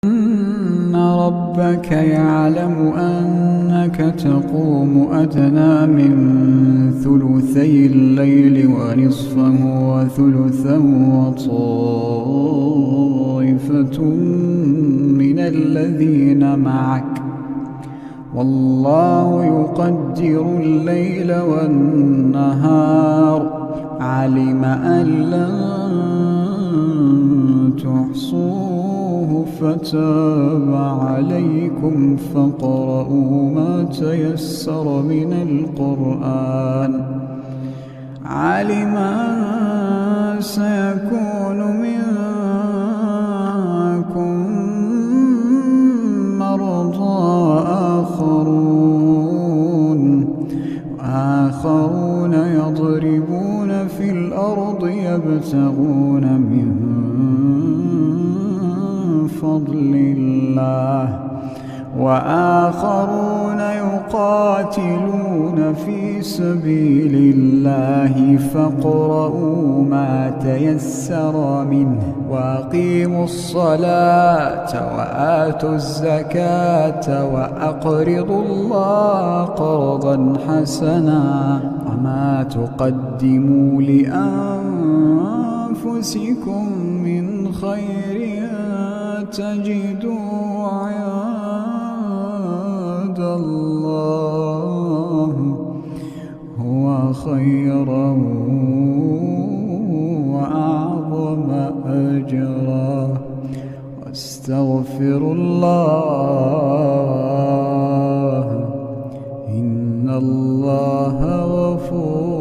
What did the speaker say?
إن ربك يعلم أنك تقوم أدنى من ثلثي الليل ونصفه وثلثا وطائفة من الذين معك والله يقدر الليل والنهار علم أن لن تحصوه فتاب عليكم فاقرؤوا ما تيسر من القرآن علم أن سيكون منكم مرضى آخرون يضربون في الأرض يبتغون من فضل الله وآخرون يقاتلون في سبيل الله فاقرؤوا ما تيسر منه وأقيموا الصلاة وآتوا الزكاة وأقرضوا الله قرضا حسنا وما تقدموا لأنفسكم من خير تجدوا عند الله هو خيرا وأعظم أجرا واستغفروا الله إن الله غفور